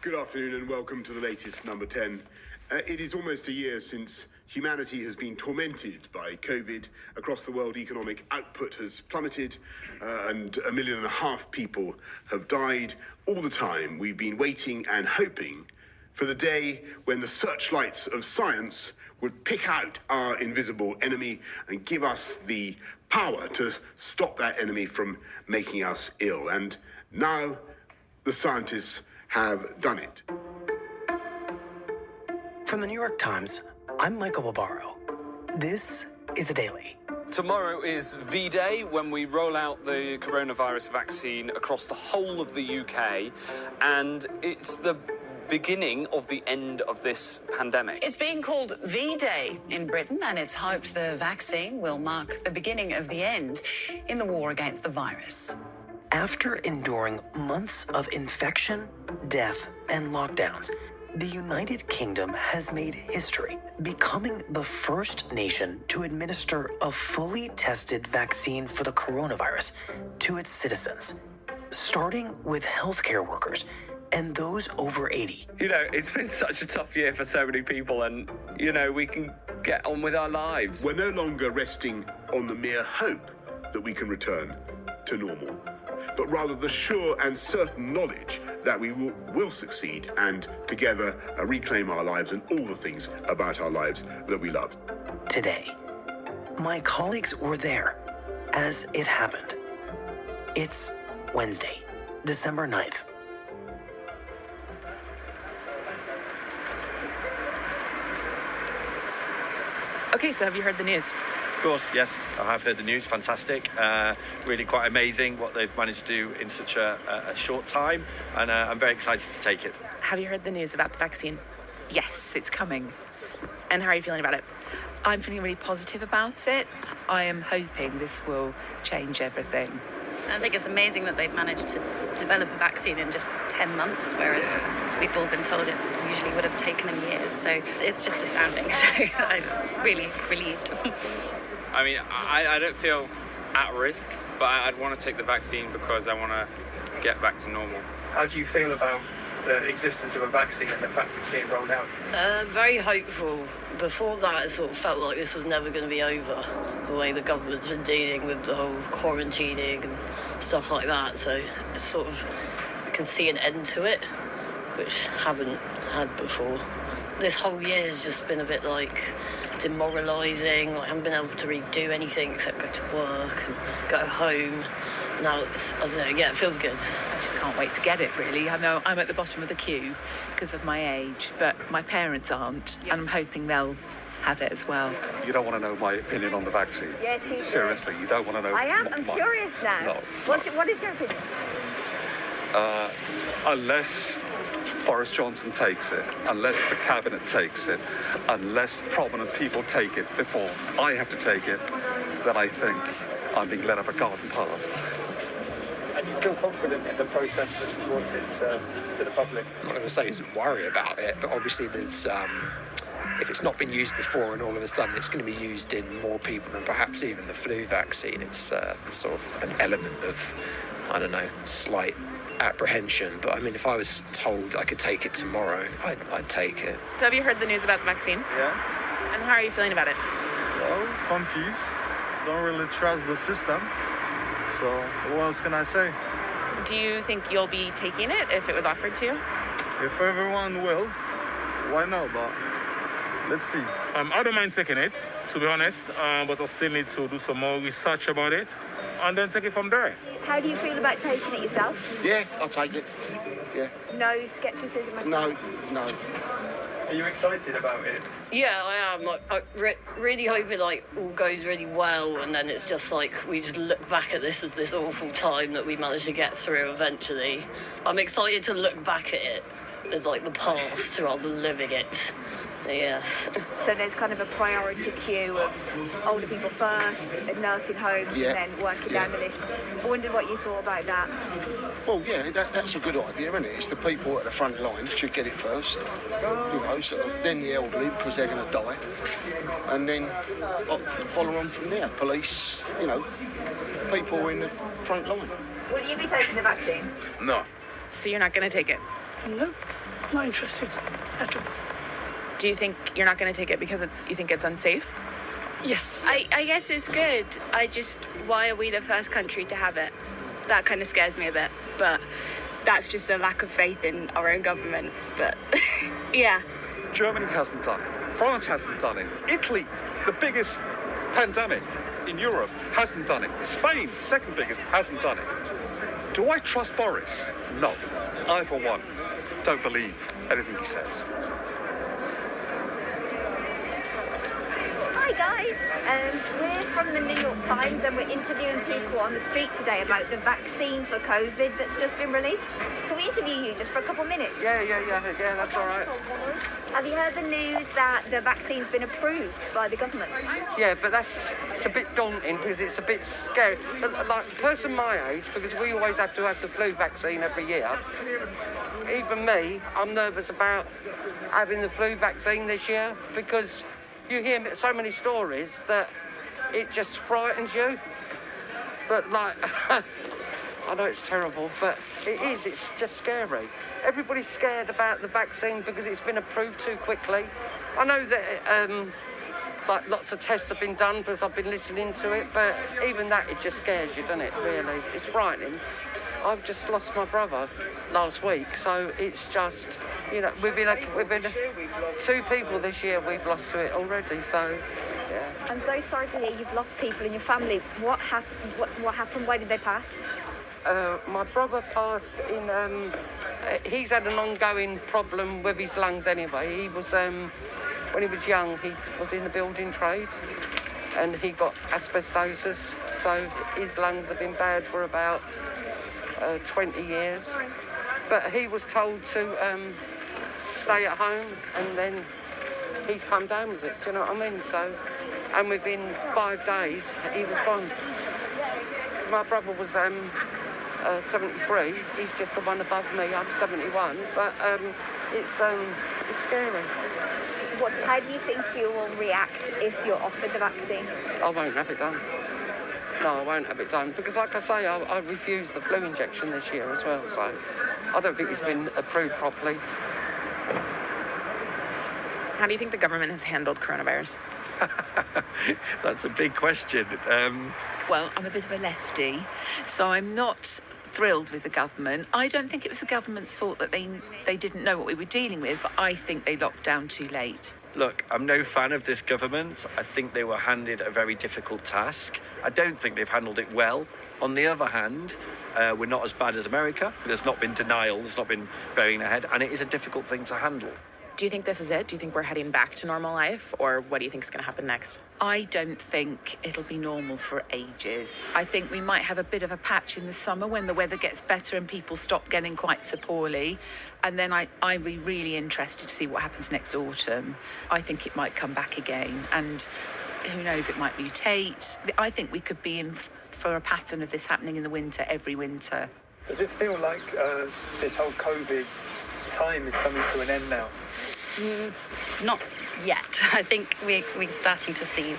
Good afternoon and welcome to the latest Number 10. It is almost a year since humanity has been tormented by COVID. Across the world, economic output has plummeted and 1.5 million people have died. All the time, we've been waiting and hoping for the day when the searchlights of science would pick out our invisible enemy and give us the power to stop that enemy from making us ill. And now the scientists have done it. From the New York Times, I'm Michael Barbaro. This is The Daily. Tomorrow is V-Day, when we roll out the coronavirus vaccine across the whole of the UK, and it's the beginning of the end of this pandemic. It's being called V-Day in Britain, and it's hoped the vaccine will mark the beginning of the end in the war against the virus. After enduring months of infection, death, and lockdowns, the United Kingdom has made history, becoming the first nation to administer a fully tested vaccine for the coronavirus to its citizens, starting with healthcare workers and those over 80. You know, it's been such a tough year for so many people, and, you know, we can get on with our lives. We're no longer resting on the mere hope that we can return to normal, but rather the sure and certain knowledge that we will succeed and together reclaim our lives and all the things about our lives that we love. Today, my colleagues were there as it happened. It's Wednesday, December 9th. Okay, so have you heard the news? Of course, yes, I have heard the news. Fantastic. Really quite amazing what they've managed to do in such a short time, and I'm very excited to take it. Have you heard the news about the vaccine? Yes, it's coming. And how are you feeling about it? I'm feeling really positive about it. I am hoping this will change everything. I think it's amazing that they've managed to develop a vaccine in just 10 months, whereas we've all been told it usually would have taken them years. So it's just astounding. So I'm really relieved. I mean, I don't feel at risk, but I'd want to take the vaccine because I want to get back to normal. How do you feel about the existence of a vaccine and the fact it's being rolled out? Very hopeful. Before that, it sort of felt like this was never going to be over, the way the government's been dealing with the whole quarantining and stuff like that. So it's sort of, I can see an end to it, which haven't had before. This whole year has just been a bit like demoralising. Like, I haven't been able to really do anything except go to work and go home. Now it's, I don't know, yeah, it feels good. I just can't wait to get it, really. I know I'm at the bottom of the queue because of my age, but my parents aren't, and I'm hoping they'll have it as well. You don't want to know my opinion on the vaccine? Yes, seriously, you don't want to know. I am. I'm curious now. No. What is your opinion? Unless Boris Johnson takes it, unless the cabinet takes it, unless prominent people take it before I have to take it, then I think I'm being led up a garden path. And you feel confident in the process that's brought it to the public? I'm not going to say worry about it, but obviously there's, if it's not been used before and all of a sudden it's going to be used in more people than perhaps even the flu vaccine, it's sort of an element of, I don't know, slight apprehension. But I mean, if I was told I could take it tomorrow, I'd take it. So have you heard the news about the vaccine? Yeah. And how are you feeling about it? Well, confused. Don't really trust the system. So what else can I say? Do you think you'll be taking it if it was offered to you? If everyone will, why not? But let's see. I don't mind taking it, to be honest, but I still need to do some more research about it and then take it from there. How do you feel about taking it yourself? Yeah, I'll take it. Yeah. No scepticism? No. Are you excited about it? Yeah, I am. Like, really hoping like all goes really well, and then it's just like we just look back at this as this awful time that we managed to get through eventually. I'm excited to look back at it as like the past rather than living it. Yeah. So there's kind of a priority queue of older people first, nursing homes, and then working down the list. I wondered what you thought about that. Well, yeah, that's a good idea, isn't it? It's the people at the front line should get it first. You know, sort of, then the elderly, because they're going to die. And then follow on from there. Police, you know, people in the front line. Will you be taking the vaccine? No. So you're not going to take it? No. Not interested at all. Do you think you're not going to take it because you think it's unsafe? Yes. I guess it's good. Why are we the first country to have it? That kind of scares me a bit. But that's just a lack of faith in our own government. But yeah. Germany hasn't done it. France hasn't done it. Italy, the biggest pandemic in Europe, hasn't done it. Spain, second biggest, hasn't done it. Do I trust Boris? No. I, for one, don't believe anything he says. Hi guys, we're from the New York Times and we're interviewing people on the street today about the vaccine for COVID that's just been released. Can we interview you just for a couple minutes? Yeah, that's all right. Have you heard the news that the vaccine's been approved by the government? Yeah, but it's a bit daunting because it's a bit scary. Like a person my age, because we always have to have the flu vaccine every year. Even me, I'm nervous about having the flu vaccine this year because you hear so many stories that it just frightens you. But like, I know it's terrible, but it is, it's just scary. Everybody's scared about the vaccine because it's been approved too quickly. I know that like lots of tests have been done because I've been listening to it, but even that, it just scares you, doesn't it, really? It's frightening. I've just lost my brother last week, so it's just, you know, we've been 2 people this year we've lost to it already, so, yeah. I'm so sorry to hear you've lost people in your family. What happened? What happened? Why did they pass? My brother passed in, he's had an ongoing problem with his lungs anyway. He was, when he was young, he was in the building trade and he got asbestosis, so his lungs have been bad for about 20 years. But he was told to stay at home and then he's come down with it, do you know what I mean? So, and within 5 days, he was gone. My brother was 73, he's just the one above me, I'm 71, but it's scary. How do you think you will react if you're offered the vaccine? I won't have it done. No, I won't have it done, because like I say, I refused the flu injection this year as well, so I don't think it's been approved properly. How do you think the government has handled coronavirus? That's a big question. Well, I'm a bit of a lefty, so I'm not thrilled with the government. I don't think it was the government's fault that they didn't know what we were dealing with, but I think they locked down too late. Look, I'm no fan of this government. I think they were handed a very difficult task. I don't think they've handled it well. On the other hand, we're not as bad as America. There's not been denial, there's not been burying their head, and it is a difficult thing to handle. Do you think this is it? Do you think we're heading back to normal life? Or what do you think is going to happen next? I don't think it'll be normal for ages. I think we might have a bit of a patch in the summer when the weather gets better and people stop getting quite so poorly. And then I'd be really interested to see what happens next autumn. I think it might come back again. And who knows, it might mutate. I think we could be in for a pattern of this happening in the winter, every winter. Does it feel like this whole COVID time is coming to an end now? Not yet. I think we're starting to see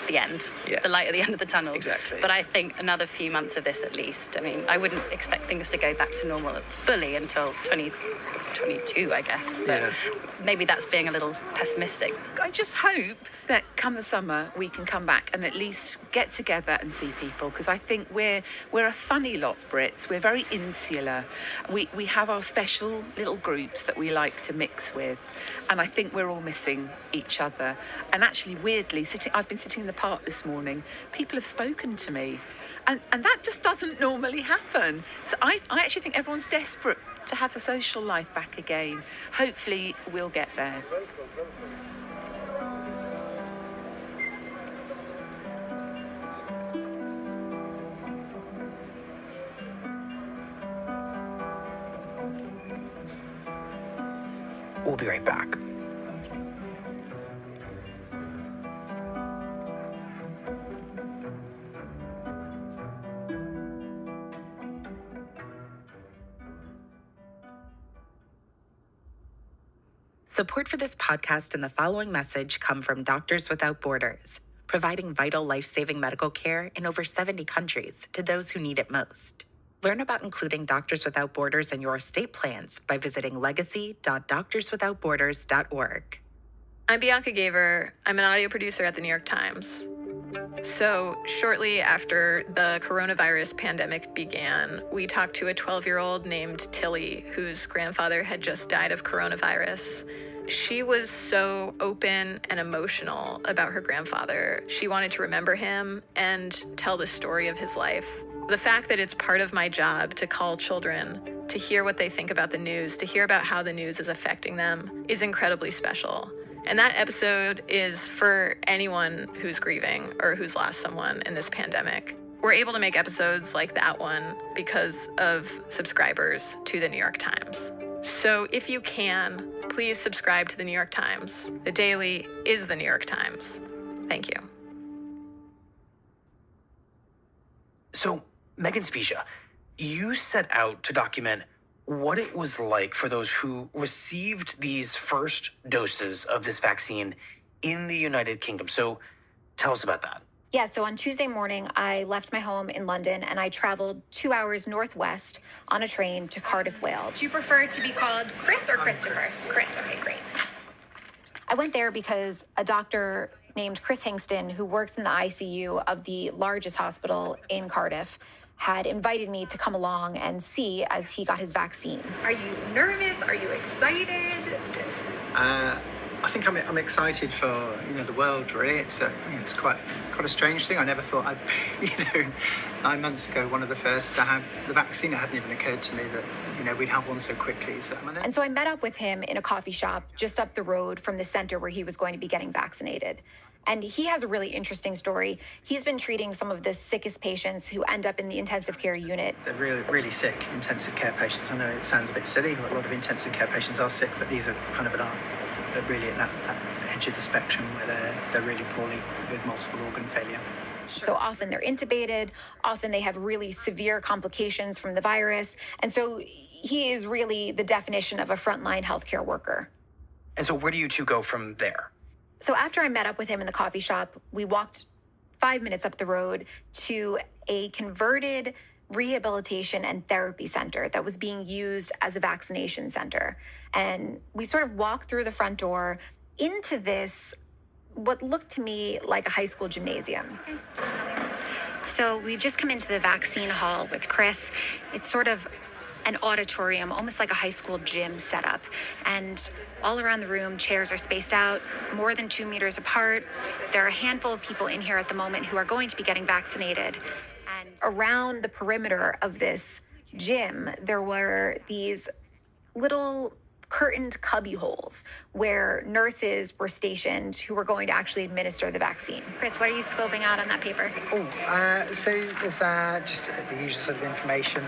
the end, the light at the end of the tunnel. Exactly. But I think another few months of this at least. I mean, I wouldn't expect things to go back to normal fully until 2022, I guess. But maybe that's being a little pessimistic. I just hope that come the summer we can come back and at least get together and see people, because I think we're a funny lot, Brits. We're very insular. We have our special little groups that we like to mix with, and I think we're all missing each other. And actually, weirdly, I've been sitting in the park this morning. People have spoken to me, and that just doesn't normally happen. So I actually think everyone's desperate to have the social life back again. Hopefully, we'll get there. We'll be right back. Support for this podcast and the following message come from Doctors Without Borders, providing vital life-saving medical care in over 70 countries to those who need it most. Learn about including Doctors Without Borders in your state plans by visiting legacy.doctorswithoutborders.org. I'm Bianca Gaver. I'm an audio producer at the New York Times. So, shortly after the coronavirus pandemic began, we talked to a 12-year-old named Tilly, whose grandfather had just died of coronavirus. She was so open and emotional about her grandfather. She wanted to remember him and tell the story of his life. The fact that it's part of my job to call children, to hear what they think about the news, to hear about how the news is affecting them, is incredibly special. And that episode is for anyone who's grieving or who's lost someone in this pandemic. We're able to make episodes like that one because of subscribers to the New York Times. So if you can, please subscribe to the New York Times. The Daily is the New York Times. Thank you. So, Megan Specia, you set out to document what it was like for those who received these first doses of this vaccine in the United Kingdom. So tell us about that. Yeah, so on Tuesday morning, I left my home in London and I traveled 2 hours northwest on a train to Cardiff, Wales. Do you prefer to be called Chris or Christopher? Chris, okay, great. I went there because a doctor named Chris Hingston, who works in the ICU of the largest hospital in Cardiff, had invited me to come along and see as he got his vaccine. Are you nervous? Are you excited? I think I'm excited for the world. Really, it's quite a strange thing. I never thought I'd be 9 months ago one of the first to have the vaccine. It hadn't even occurred to me that we'd have one so quickly. And so I met up with him in a coffee shop just up the road from the center where he was going to be getting vaccinated. And he has a really interesting story. He's been treating some of the sickest patients who end up in the intensive care unit. They're really, really sick intensive care patients. I know it sounds a bit silly, but a lot of intensive care patients are sick, but these are kind of really at that edge of the spectrum where they're really poorly with multiple organ failure. So often they're intubated, often they have really severe complications from the virus. And so he is really the definition of a frontline healthcare worker. And so where do you two go from there? So after I met up with him in the coffee shop, we walked 5 minutes up the road to a converted rehabilitation and therapy center that was being used as a vaccination center. And we sort of walked through the front door into this, what looked to me like a high school gymnasium. So we've just come into the vaccine hall with Chris. It's sort of an auditorium, almost like a high school gym setup. And all around the room, chairs are spaced out more than 2 meters apart. There are a handful of people in here at the moment who are going to be getting vaccinated. And around the perimeter of this gym, there were these little curtained cubby holes where nurses were stationed who were going to actually administer the vaccine. Chris, what are you scoping out on that paper? So there's just the usual sort of information.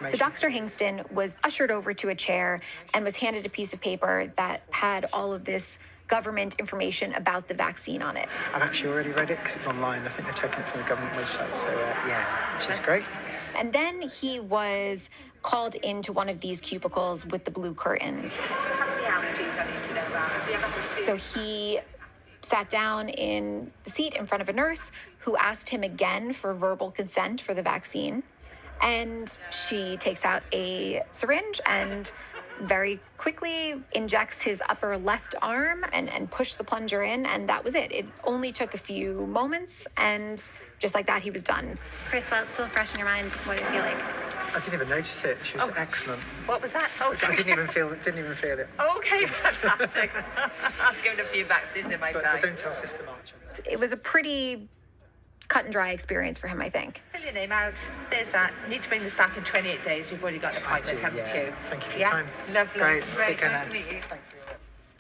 So Dr. Hingston was ushered over to a chair and was handed a piece of paper that had all of this government information about the vaccine on it. I've actually already read it because it's online. I think they've taken it from the government website. So which is great. And then he was called into one of these cubicles with the blue curtains. So he sat down in the seat in front of a nurse who asked him again for verbal consent for the vaccine. And she takes out a syringe and very quickly injects his upper left arm and pushed the plunger in, and that was it. It only took a few moments, and just like that, he was done. Chris, while it's still fresh in your mind, what did it feel like? I didn't even notice it. She was excellent. What was that? I didn't even feel it. Okay, fantastic. I've given a few vaccines in my But time. don't tell Sister March. It was a pretty cut and dry experience for him, I think. Fill your name out. There's that. Need to bring this back in 28 days. You've already got an appointment, haven't you? Thank you for your time. Lovely. Great. Great. Take care Nice now. to meet you. Thanks for your work.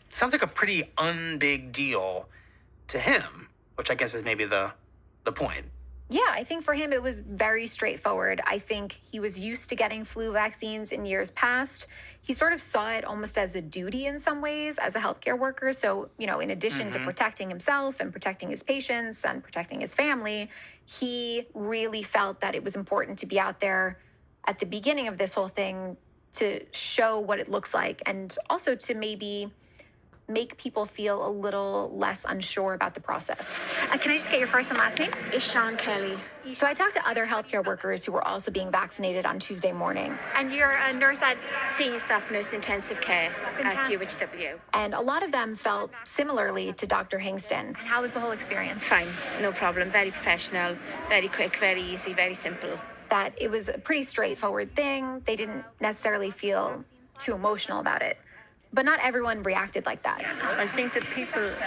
Sounds like a pretty unbig deal to him, which I guess is maybe the point. Yeah, I think for him it was very straightforward. I think he was used to getting flu vaccines in years past. He sort of saw it almost as a duty in some ways as a healthcare worker. So, in addition to protecting himself and protecting his patients and protecting his family, he really felt that it was important to be out there at the beginning of this whole thing to show what it looks like and also to maybe make people feel a little less unsure about the process. Can I just get your first and last name? It's Sean Kelly. So I talked to other healthcare workers who were also being vaccinated on Tuesday morning. And you're a nurse at Senior Staff Nurse Intensive Care at UHW. And a lot of them felt similarly to Dr. Hingston. How was the whole experience? Fine, no problem. Very professional, very quick, very easy, very simple. That it was a pretty straightforward thing. They didn't necessarily feel too emotional about it. But not everyone reacted like that. I think that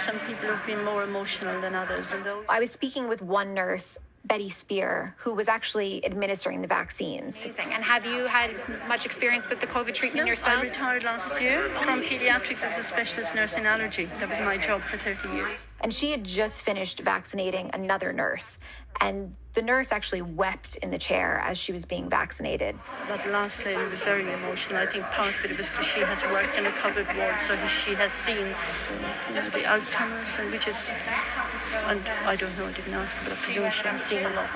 some people have been more emotional than others. I was speaking with one nurse, Betty Spear, who was actually administering the vaccines. Amazing. And have you had much experience with the COVID treatment yourself? I retired last year from pediatrics as a specialist nurse in allergy. That was my job for 30 years. And she had just finished vaccinating another nurse. And the nurse actually wept in the chair as she was being vaccinated. That last lady was very emotional. I think part of it was because she has worked in a COVID ward, so she has seen the outcomes, and I don't know, I didn't ask, but I presume she has seen a lot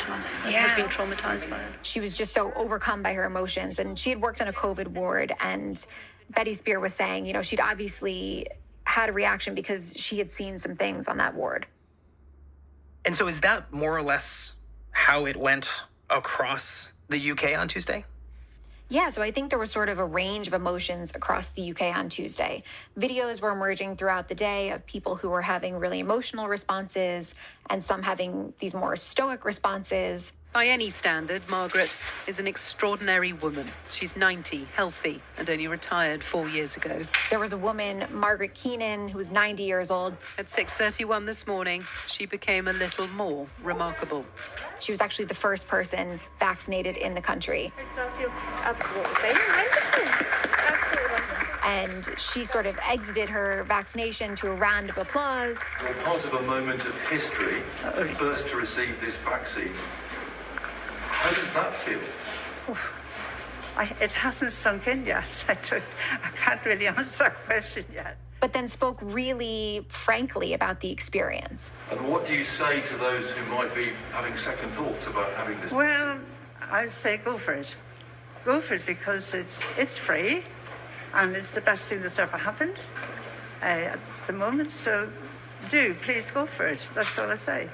and has been traumatized by it. She was just so overcome by her emotions, and she had worked in a COVID ward, and Betty Spear was saying, she'd obviously had a reaction because she had seen some things on that ward. And so is that more or less how it went across the UK on Tuesday? Yeah, so I think there was sort of a range of emotions across the UK on Tuesday. Videos were emerging throughout the day of people who were having really emotional responses and some having these more stoic responses. By any standard, Margaret is an extraordinary woman. She's 90, healthy, and only retired 4 years ago. There was a woman, Margaret Keenan, who was 90 years old. At 6:31 this morning, she became a little more remarkable. She was actually the first person vaccinated in the country. And she sort of exited her vaccination to a round of applause. You're part of a moment of history, first to receive this vaccine. How does that feel? It hasn't sunk in yet. I can't really answer that question yet. But then spoke really frankly about the experience. And what do you say to those who might be having second thoughts about having this? Well, I would say go for it. Go for it because it's free and it's the best thing that's ever happened at the moment. So please go for it. That's all I say,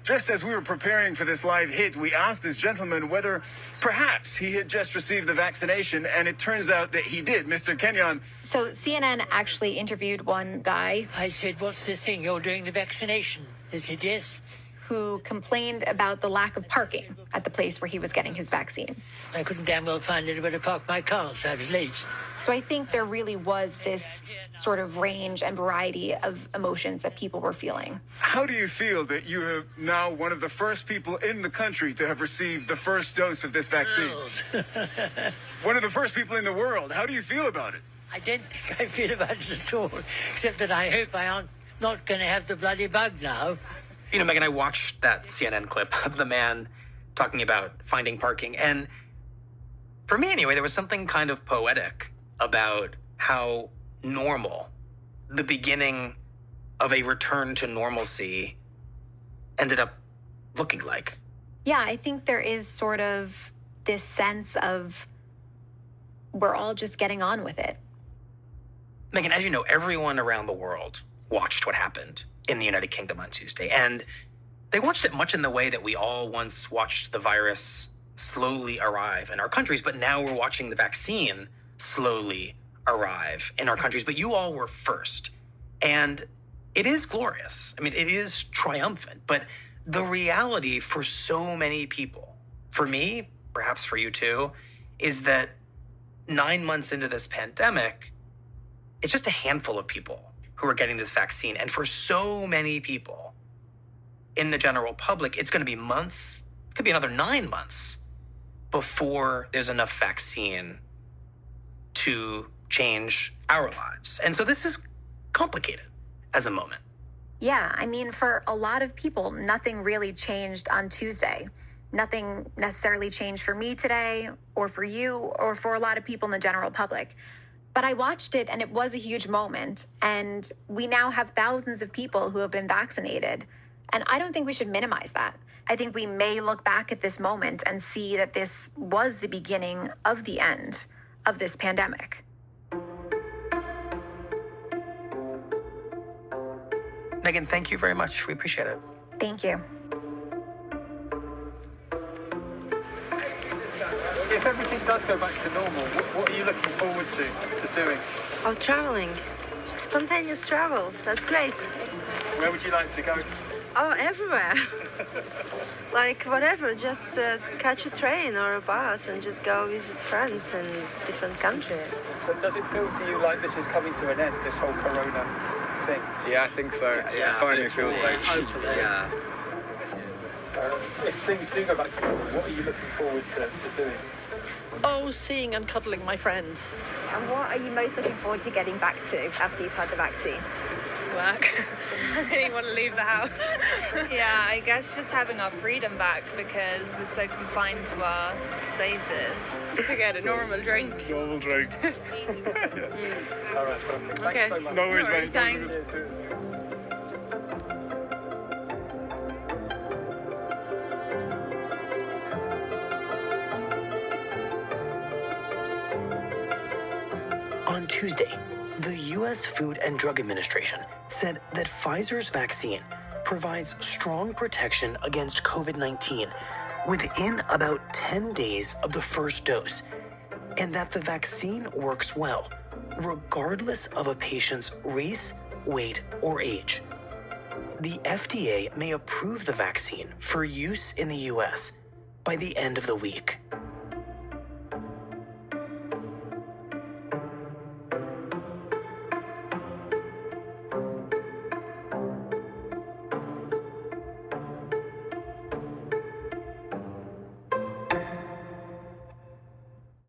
Just as we were preparing for this live hit, we asked this gentleman whether perhaps he had just received the vaccination, and it turns out that he did. Mr. Kenyon. So CNN actually interviewed one guy. I said, what's this thing? You're doing the vaccination. He said, yes. Who complained about the lack of parking at the place where he was getting his vaccine. I couldn't damn well find anywhere to park my car, so I was late. So I think there really was this sort of range and variety of emotions that people were feeling. How do you feel that you are now one of the first people in the country to have received the first dose of this vaccine? One of the first people in the world. How do you feel about it? I don't think I feel about it at all, except that I hope I aren't not going to have the bloody bug now. Megan, I watched that CNN clip of the man talking about finding parking. And for me, anyway, there was something kind of poetic about how normal the beginning of a return to normalcy ended up looking like. Yeah, I think there is sort of this sense of we're all just getting on with it. Megan, as you know, everyone around the world watched what happened in the United Kingdom on Tuesday. And they watched it much in the way that we all once watched the virus slowly arrive in our countries, but now we're watching the vaccine slowly arrive in our countries. But you all were first. And it is glorious. I mean, it is triumphant. But the reality for so many people, for me, perhaps for you too, is that 9 months into this pandemic, it's just a handful of people who are getting this vaccine. And for so many people in the general public, it's going to be months, it could be another 9 months before there's enough vaccine to change our lives. And so this is complicated as a moment. Yeah, I mean, for a lot of people, nothing really changed on Tuesday. Nothing necessarily changed for me today, or for you, or for a lot of people in the general public. But I watched it, and it was a huge moment. And we now have thousands of people who have been vaccinated. And I don't think we should minimize that. I think we may look back at this moment and see that this was the beginning of the end of this pandemic. Megan, thank you very much. We appreciate it. Thank you. If everything does go back to normal, what are you looking forward to doing? Oh, traveling. Spontaneous travel. That's great. Where would you like to go? Oh, everywhere. Like whatever, just catch a train or a bus and just go visit friends in different countries. So does it feel to you like this is coming to an end, this whole corona thing? Yeah, I think so. Yeah, it finally feels like. hopefully. Yeah. If things do go back to normal, what are you looking forward to doing? Oh, seeing and cuddling my friends. And what are you most looking forward to getting back to after you've had the vaccine? Work. I really want to leave the house. Yeah, I guess just having our freedom back because we're so confined to our spaces. To get a normal drink. Normal drink. All right, perfect. Okay. Thanks so much. No worries, mate. Thanks. On Tuesday, the U.S. Food and Drug Administration said that Pfizer's vaccine provides strong protection against COVID-19 within about 10 days of the first dose, and that the vaccine works well, regardless of a patient's race, weight, or age. The FDA may approve the vaccine for use in the U.S. by the end of the week.